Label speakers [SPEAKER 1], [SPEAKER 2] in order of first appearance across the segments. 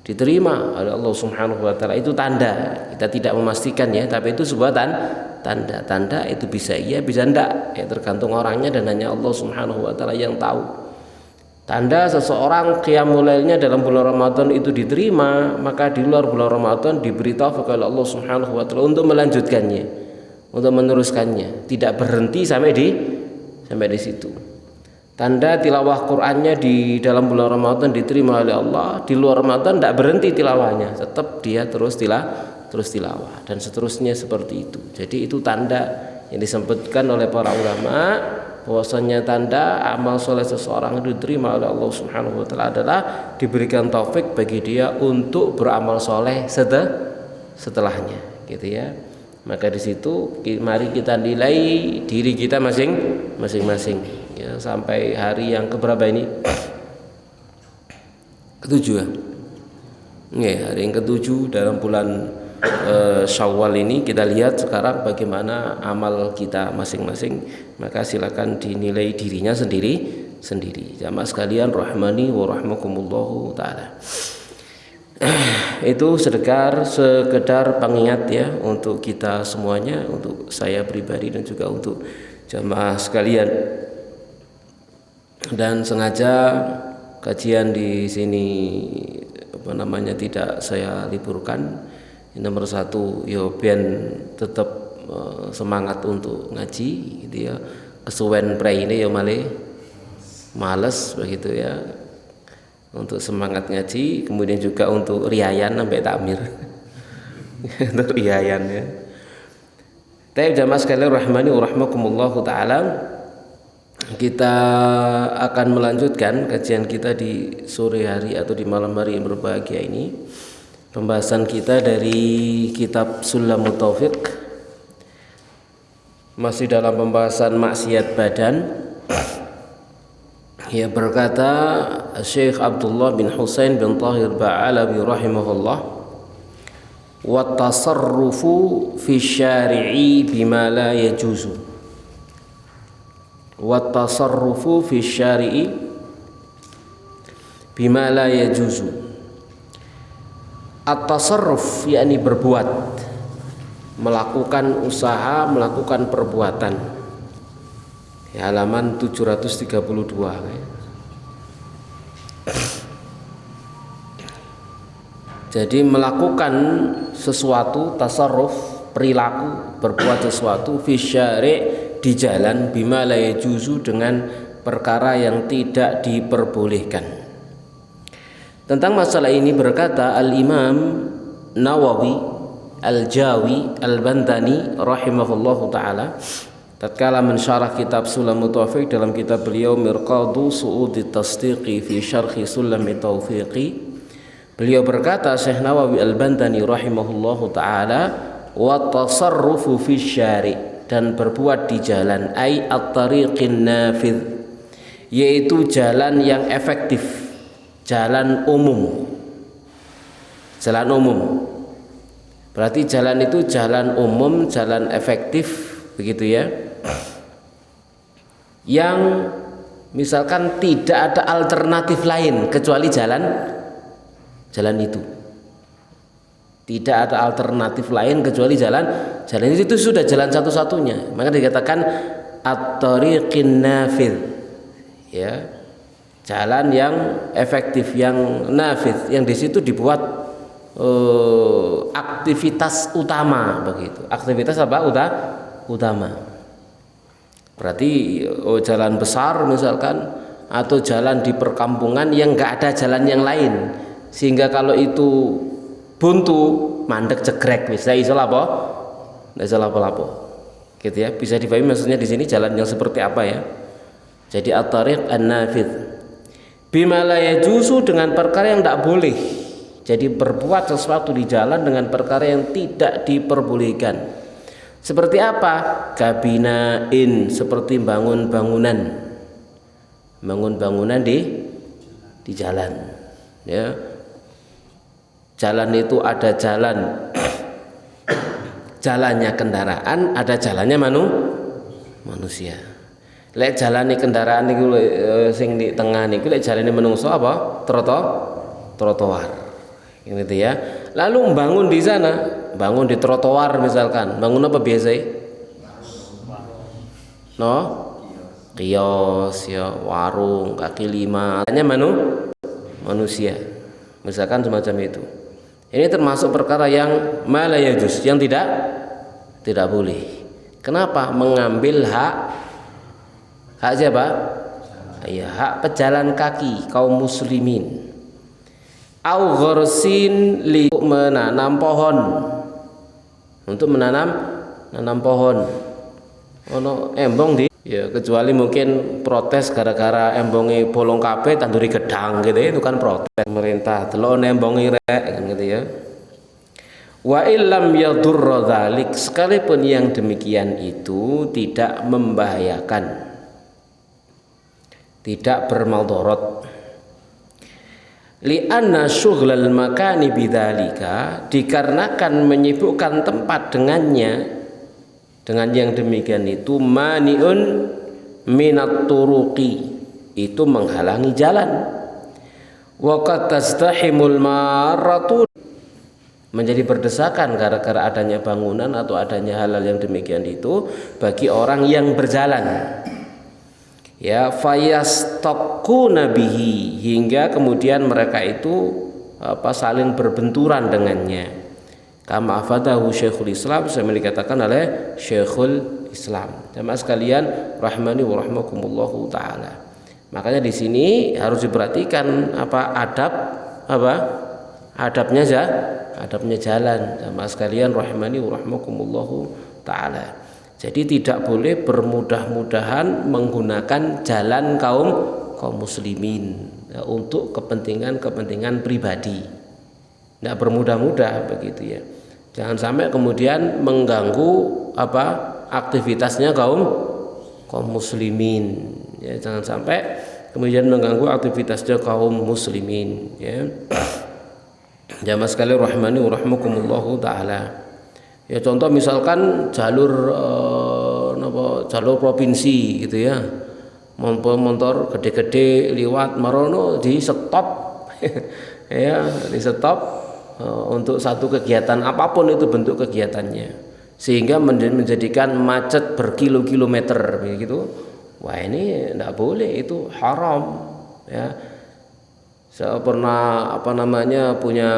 [SPEAKER 1] diterima oleh Allah Subhanahu wa taala. Itu tanda. Kita tidak memastikan ya, tapi itu sebuah tanda. Tanda itu bisa iya, bisa enggak, ya tergantung orangnya dan hanya Allah Subhanahu wa taala yang tahu. Tanda seseorang qiyamul lailnya dalam bulan Ramadan itu diterima, maka di luar bulan Ramadan diberi taufik oleh Allah Subhanahu wa taala untuk melanjutkannya, untuk meneruskannya, tidak berhenti sampai di situ. Tanda tilawah Qur'annya di dalam bulan Ramadan diterima oleh Allah, di luar Ramadan tidak berhenti tilawahnya, tetap dia terus tilawah dan seterusnya seperti itu. Jadi itu tanda yang disebutkan oleh para ulama bahwasanya tanda amal soleh seseorang itu diterima oleh Allah Subhanahu wa taala adalah diberikan taufik bagi dia untuk beramal soleh setelahnya, gitu ya. Maka di situ mari kita nilai diri kita masing-masing ya, sampai hari yang keberapa ini? Ketujuh ya? Ya, hari yang ketujuh dalam bulan Syawal ini. Kita lihat sekarang bagaimana amal kita masing-masing. Maka silakan dinilai dirinya sendiri. Jamaah sekalian rahmani wa rahmakumullahu taala. Itu sekedar pengingat ya untuk kita semuanya, untuk saya pribadi dan juga untuk jamaah sekalian. Dan sengaja kajian di sini tidak saya liburkan. Nomor satu ya ben tetap semangat untuk ngaji gitu ya. Kesuwen pre ini ya males begitu ya untuk semangat ngaji, kemudian juga untuk riayan sampai takmir. Untuk riayan ya. Tapi jamaah sekalian rahmani wa rahmakumullahu taala, kita akan melanjutkan kajian kita di sore hari atau di malam hari yang berbahagia ini. Pembahasan kita dari kitab Sulamut Taufiq, masih dalam pembahasan maksiat badan. Ya, berkata Syekh Abdullah bin Husain bin Tahir Ba'alawi rahimahullah, wa tasarrufu fi syari'i bima la yajuzu. Wa tasarrufu fi syari'i bima la yajuzu. At-tasarruf yakni berbuat, melakukan usaha, melakukan perbuatan. Ya, halaman 732 ya. Jadi melakukan sesuatu, tasarruf, perilaku, berbuat sesuatu fi syari' di jalan, bima la yajuzu dengan perkara yang tidak diperbolehkan. Tentang masalah ini berkata Al-Imam Nawawi Al-Jawi Al-Bantani rahimahullahu ta'ala tatkala mensyarah kitab Sulamut Taufiq dalam kitab beliau Mirqadu Su'udi Tasdiqi fi Syarhi Sulami Taufiqi. Beliau berkata, Syekh Nawawi Al-Bantani rahimahullahu ta'ala, wa tasarrufu fi syari', dan berbuat di jalan, ay at-tariqin nafidh, yaitu jalan yang efektif, jalan umum. Jalan umum berarti jalan itu jalan umum, jalan efektif begitu ya, yang misalkan tidak ada alternatif lain kecuali jalan itu. Tidak ada alternatif lain kecuali jalan itu sudah jalan satu-satunya. Maka dikatakan at-tariqin nafidh ya, jalan yang efektif, yang nafidh, yang di situ dibuat aktivitas utama begitu. Aktivitas apa? Utama. Berarti jalan besar misalkan, atau jalan di perkampungan yang enggak ada jalan yang lain, sehingga kalau itu buntu mandek cegrek bisa iso apa? Ndak iso lapo-lapo. Gitu ya. Bisa dipahami maksudnya di sini jalan yang seperti apa ya? Jadi at-tariq an-nafidh bima la yajuzu, dengan perkara yang tidak boleh. Jadi berbuat sesuatu di jalan dengan perkara yang tidak diperbolehkan. Seperti apa? Kabinain, seperti bangun bangunan di jalan ya. Jalan itu ada jalannya kendaraan, ada jalannya manusia. Lek jalane kendaraan niku sing di tengah niku, lek jalane menungso apa? Trotoar. gitu ya. Lalu bangun di sana, bangun di trotoar misalkan, bangun apa biasa? No, kios ya, warung, kaki lima, hanya manusia, misalkan semacam itu. Ini termasuk perkara yang malayajus, yang tidak boleh. Kenapa? Mengambil hak siapa? Ya, hak pejalan kaki kaum muslimin. Au ghorsin li menanam pohon, untuk menanam pohon. Ono embong di ya, kecuali mungkin protes gara-gara embongi bolong kabeh tanduri gedang gitu ya, itu kan protes pemerintah delok embongi rek kan gitu ya. Wa illam yadurra dzalik, sekalipun yang demikian itu tidak membahayakan, tidak bermadarat. Li anna syughlal makani bidzalika, dikarenakan menyibukkan tempat dengannya, dengan yang demikian itu maniun minat turuqi, itu menghalangi jalan. Wa qad tastahimul maratu, menjadi berdesakan gara-gara adanya bangunan atau adanya hal-hal yang demikian itu bagi orang yang berjalan. Ya, fayastaquna bihi, hingga kemudian mereka itu saling berbenturan dengannya. Kama afadahu Syekhul Islam, saya dikatakan oleh Syekhul Islam. Jamaah sekalian rahmani wa rahmakumullahu taala. Makanya di sini harus diperhatikan adabnya jalan. Jamaah sekalian rahmani wa rahmakumullahu taala. Jadi tidak boleh bermudah-mudahan menggunakan jalan kaum muslimin ya, untuk kepentingan pribadi. Tidak bermudah-mudah begitu ya. Jangan sampai kemudian mengganggu aktivitasnya kaum muslimin. Ya, jangan sampai kemudian mengganggu aktivitasnya kaum muslimin. Ya. Jamaah sekalian rahmani wa rahmakumullahu taala. Ya contoh misalkan jalur provinsi gitu ya. Motor gede-gede liwat marono di stop. Ya, di stop untuk satu kegiatan apapun itu bentuk kegiatannya, sehingga menjadikan macet berkilo-kilometer begitu. Wah, ini tidak boleh, itu haram ya. Saya pernah punya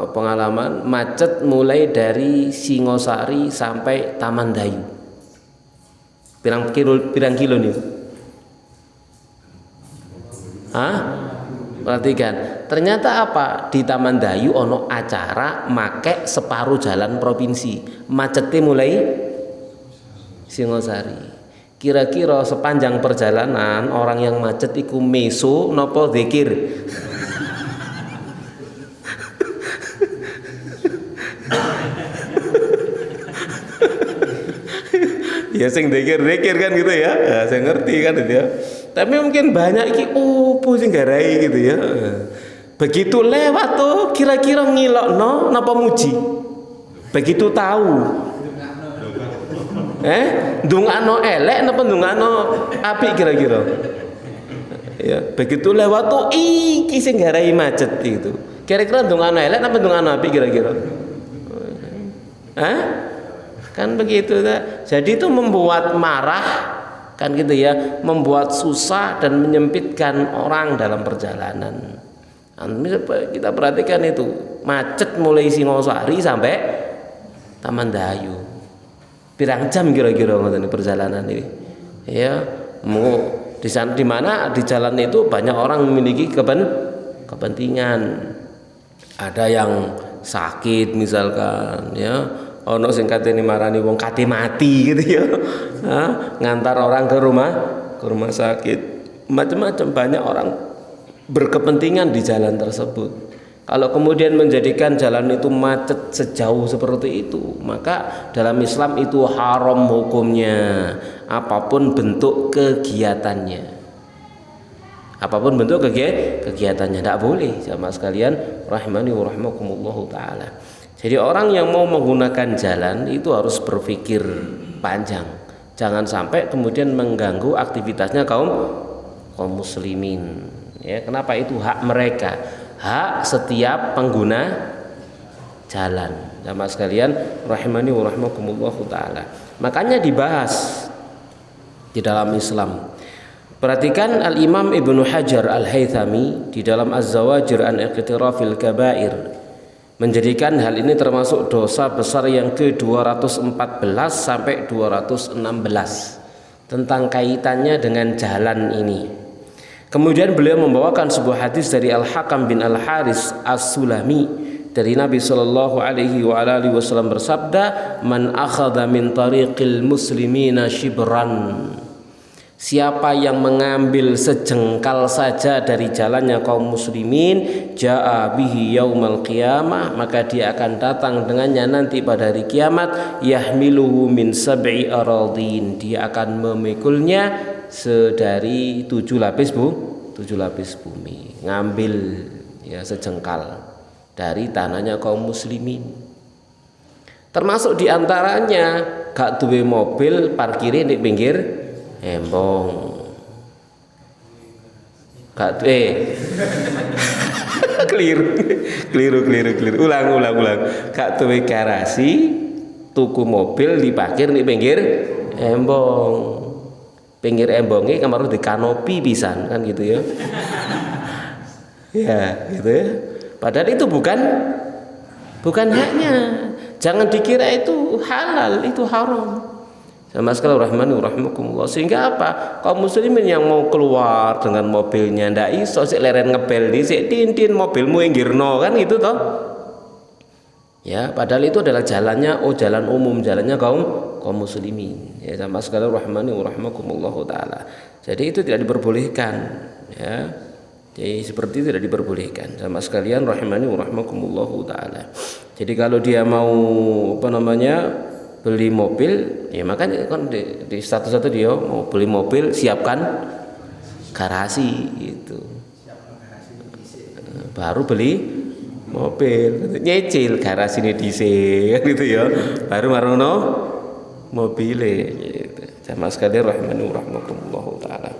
[SPEAKER 1] pengalaman macet mulai dari Singosari sampai Taman Dayu. Pirang kilo nih? Hah? Perhatikan, ternyata di Taman Dayu ono acara make separuh jalan provinsi, macetnya mulai Singosari. Kira-kira sepanjang perjalanan orang yang macet iku meso nopo zikir? Ya sing zikir kan gitu ya. Saya ngerti kan itu ya. Tapi mungkin banyak iki sing garai gitu ya. Begitu lewat tuh kira-kira ngilokno napa muji. Begitu tahu. Ndongakno elek napa ndongakno apik kira-kira. Ya, begitu lewat tuh iki sing garai macet itu. Kira-kira ndongakno elek napa ndongakno apik kira-kira. Kan begitu ta. Jadi itu membuat marah kan gitu ya, membuat susah dan menyempitkan orang dalam perjalanan. Kita perhatikan itu macet mulai Singosari sampai Taman Dayu. Pirang jam kira-kira perjalanan ini. Ya, mau di sana di mana di jalan itu banyak orang memiliki kepentingan. Ada yang sakit misalkan ya. Ono sing katene marani wong kate mati gitu ya. Ngantar orang ke rumah sakit. Macam-macam banyak orang berkepentingan di jalan tersebut. Kalau kemudian menjadikan jalan itu macet sejauh seperti itu, maka dalam Islam itu haram hukumnya, apapun bentuk kegiatannya. Apapun bentuk kegiatannya tidak boleh, jamaah sekalian rahimani wa rahimakumullahu taala. Jadi orang yang mau menggunakan jalan itu harus berpikir panjang. Jangan sampai kemudian mengganggu aktivitasnya kaum muslimin. Ya, kenapa itu hak mereka? hak setiap pengguna jalan. Jamaah sekalian rahimani wa rahimakumullah taala. Makanya dibahas di dalam Islam. Perhatikan Al-Imam Ibnu Hajar Al-Haythami di dalam Az-Zawajir an Iqtirafil Kabair menjadikan hal ini termasuk dosa besar yang ke-214 sampai 216 tentang kaitannya dengan jalan ini. Kemudian beliau membawakan sebuah hadis dari Al-Hakam bin Al-Haris As-Sulami dari Nabi sallallahu alaihi wasallam bersabda, "Man akhadha min tariqil muslimina shibran." Siapa yang mengambil sejengkal saja dari jalannya kaum muslimin, ja'a bihi yaumal qiyamah, maka dia akan datang dengannya nanti pada hari kiamat, yahmiluhu min sab'i aradin, dia akan memikulnya sedari 7 lapis bumi, ngambil ya sejengkal dari tanahnya kaum muslimin. Termasuk diantaranya gak duwe mobil parkire di pinggir embong, gak keliru ulang gak duwe garasi, tuku mobil diparkir di pinggir embong. Pinggir embongnya kamar di kanopi pisan kan gitu ya. Ya gitu ya. Padahal itu bukan haknya. Jangan dikira itu halal, itu haram. Sama sekali rahmani rahimakumullah. Sehingga apa? Kaum muslimin yang mau keluar dengan mobilnya ndak iso sik leren ngebel dhisik tin mobilmu inggirno kan gitu toh. Ya, padahal itu adalah jalannya jalan umum, jalannya kaum muslimin. Ya, sama sekali rahmani rahimakumullah taala. Jadi itu tidak diperbolehkan, ya. Jadi seperti itu tidak diperbolehkan. Sama sekalian rahimani rahimakumullah taala. Jadi kalau dia mau beli mobil, ya makanya kan di status satu dia mau beli mobil siapkan garasi gitu. Baru beli mobil, nyicil garasi ini dhisik gitu ya. Baru marono mobile gitu. Sama sekali rahimani rahimakumullah taala.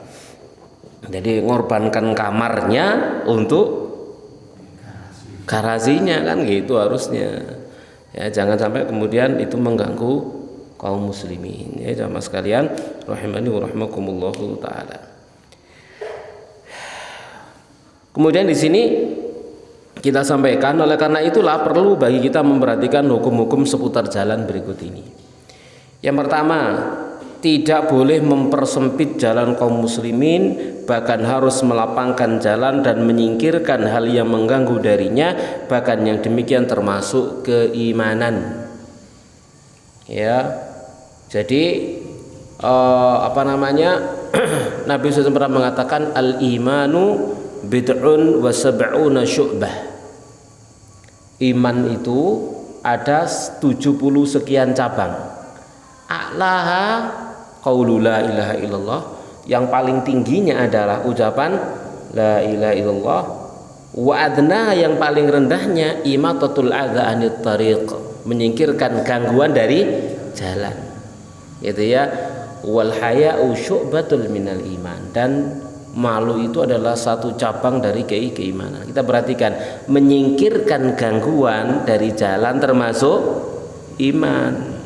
[SPEAKER 1] Jadi ngorbankan kamarnya untuk garasinya kan gitu harusnya. Ya, jangan sampai kemudian itu mengganggu kaum muslimin. Ya, jamaah sekalian rahimani wa rahimakumullah taala. Kemudian di sini kita sampaikan, oleh karena itulah perlu bagi kita memperhatikan hukum-hukum seputar jalan berikut ini. Yang pertama, tidak boleh mempersempit jalan kaum muslimin, bahkan harus melapangkan jalan dan menyingkirkan hal yang mengganggu darinya, bahkan yang demikian termasuk keimanan. Ya, jadi Nabi SAW pernah mengatakan al-imanu bid'un wa sab'una syu'bah. Iman itu ada 70 sekian cabang. A'laha qaulu la ilaha illallah, yang paling tingginya adalah ucapan la ilaha illallah. Wa adna, yang paling rendahnya imatatul adza anit tariq, menyingkirkan gangguan dari jalan. Itu ya. Wal haya'u syu'batul minal iman, dan malu itu adalah satu cabang dari keimanan. Kita perhatikan, menyingkirkan gangguan dari jalan termasuk iman.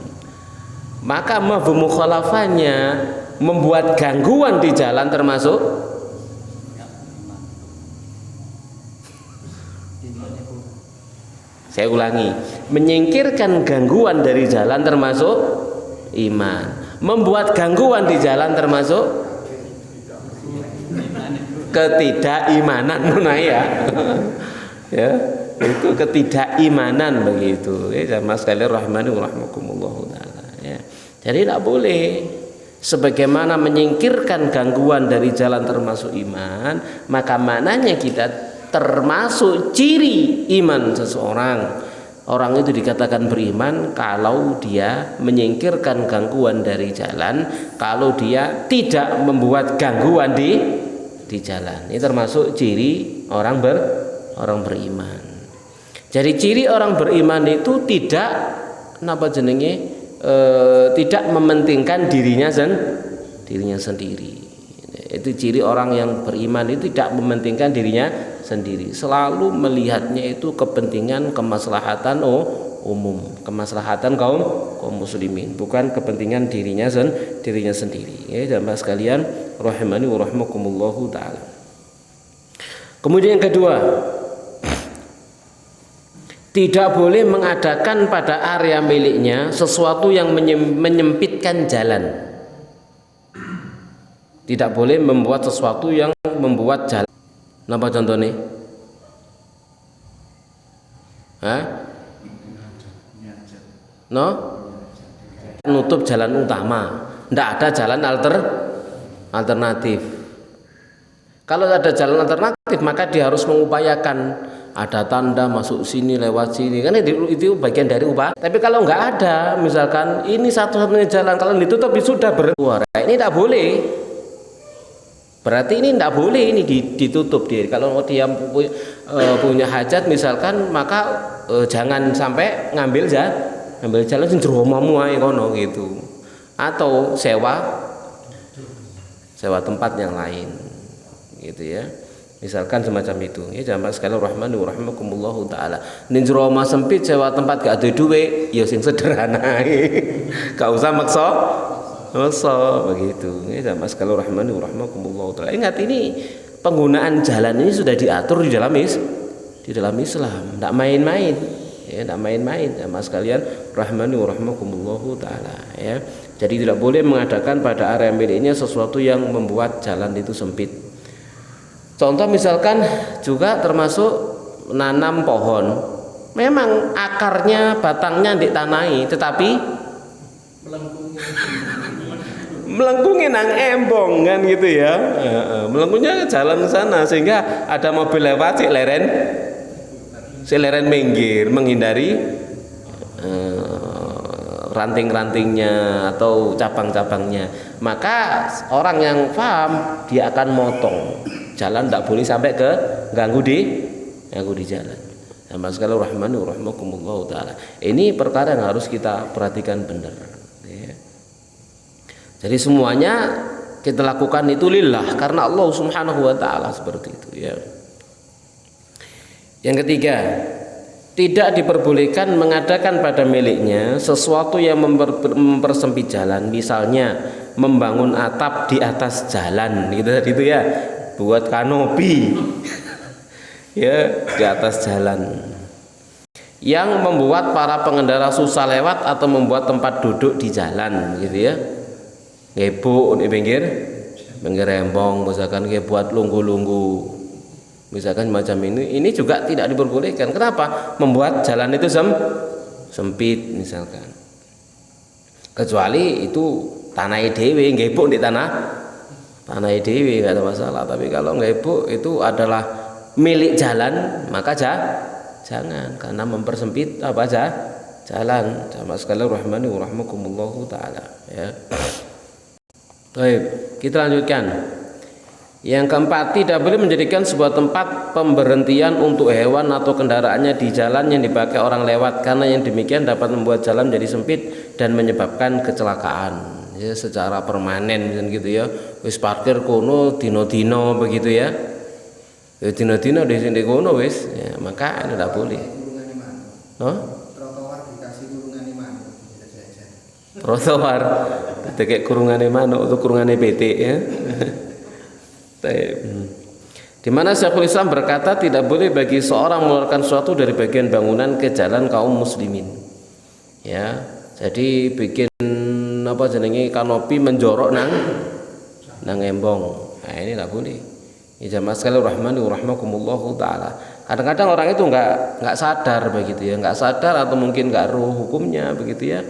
[SPEAKER 1] Maka mafhum mukhalafahnya membuat gangguan di jalan termasuk saya ulangi, menyingkirkan gangguan dari jalan termasuk iman. Membuat gangguan di jalan termasuk ketidakimanan. Ya. Ya, itu ketidakimanan begitu. Ya, jamaah sekalian rahimani wa rahimakumullah taala. Ya. Jadi tidak boleh. Sebagaimana menyingkirkan gangguan dari jalan termasuk iman, maka maknanya kita termasuk ciri iman seseorang. Orang itu dikatakan beriman kalau dia menyingkirkan gangguan dari jalan, kalau dia tidak membuat gangguan di jalan. Ini termasuk ciri orang beriman. Jadi ciri orang beriman itu tidak tidak mementingkan dirinya sendiri. Itu ciri orang yang beriman itu tidak mementingkan dirinya sendiri, selalu melihatnya itu kepentingan kemaslahatan umum, kemaslahatan kaum muslimin, bukan kepentingan dirinya sendiri. Ya, jamaah sekalian rahimani wa rahimakumullahu taala. Kemudian yang kedua, tidak boleh mengadakan pada area miliknya sesuatu yang menyempitkan jalan. Tidak boleh membuat sesuatu yang membuat jalan. Napa contohnya? Nutup jalan utama, tidak ada jalan alternatif. Kalau ada jalan alternatif, maka dia harus mengupayakan ada tanda masuk sini, lewat sini, kan itu bagian dari upaya. Tapi kalau nggak ada, misalkan ini satu-satunya jalan, kalau ditutup sudah berkeluar, ini tidak boleh. Berarti ini tidak boleh, ini ditutup dia. Kalau dia punya hajat misalkan, maka jangan sampai ngambil jalan jero omamu ae kono gitu. Atau sewa tempat yang lain. Gitu ya. Misalkan semacam itu. Ya jamaah sekalian rahmani wa rahimakumullahu taala. Ning jero omah sempit sewa tempat gak ada duit, ya sing sederhana ae. Gak usah maksa begitu. Ya jamaah sekalian rahmani wa rahimakumullahu taala. Ingat, ini penggunaan jalan ini sudah diatur di dalam Islam, tidak main-main. Ya, tidak main-main jamaah sekalian rahmani wa rahimakumullahu taala, ya. Jadi tidak boleh mengadakan pada area miliknya sesuatu yang membuat jalan itu sempit. Contoh misalkan juga termasuk nanam pohon. Memang akarnya, batangnya ditanai, tetapi melengkungnya nang embong kan gitu ya. Melengkungnya jalan ke sana sehingga ada mobil lewat si leren minggir menghindari ranting-rantingnya atau cabang-cabangnya. Maka orang yang paham dia akan motong jalan, tidak boleh sampai ke ganggu di jalan. Sama sekali rahmani rahimakumullah taala. Ini perkara yang harus kita perhatikan benar. Ya. Jadi semuanya kita lakukan itu lillah, karena Allah Subhanahu wa taala, seperti itu ya. Yang ketiga, tidak diperbolehkan mengadakan pada miliknya sesuatu yang mempersempit jalan, misalnya membangun atap di atas jalan gitu ya, buat kanopi ya di atas jalan, yang membuat para pengendara susah lewat atau membuat tempat duduk di jalan gitu ya, ngebuk di pinggir embong, misalkan buat lunggu-lunggu misalkan macam ini juga tidak diperbolehkan. Kenapa? Membuat jalan itu sempit misalkan, kecuali itu tanah dewe, ngebuk di tanah dewe nggak ada masalah. Tapi kalau ngebuk itu adalah milik jalan, maka jangan, karena mempersempit jalan. Sama sekali rahmani wa rahmakumullahu taala ya. Baik, kita lanjutkan. Yang keempat, tidak boleh menjadikan sebuah tempat pemberhentian untuk hewan atau kendaraannya di jalan yang dipakai orang lewat, karena yang demikian dapat membuat jalan menjadi sempit dan menyebabkan kecelakaan ya, secara permanen gitu ya. Wis parkir kono dino-dino begitu ya. Dino-dino di sini kono wis ya, maka ini tidak boleh.
[SPEAKER 2] Trotoar dikasih kurungan manuk.
[SPEAKER 1] Trotoar kayak kurungan manuk atau kurungan PT ya. Di mana Syekhul Islam berkata tidak boleh bagi seorang mengeluarkan sesuatu dari bagian bangunan ke jalan kaum muslimin. Ya, jadi bikin kanopi menjorok nang embong. Nah, ini tidak boleh. Ya jamaah sekalian rahmani wa rahmakumullahu taala. Kadang-kadang orang itu enggak sadar begitu ya, enggak sadar atau mungkin enggak tahu hukumnya begitu ya.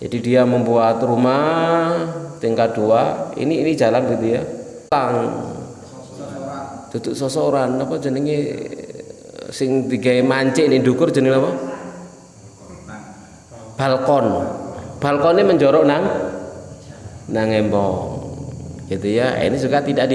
[SPEAKER 1] Jadi dia membuat rumah tingkat 2, ini jalan gitu ya. Tutuk sosoran apa jenenge sing digawe mancik ning ndukur jenenge apa? Balkonnya menjorok nang embong. Gitu ya. Ini juga tidak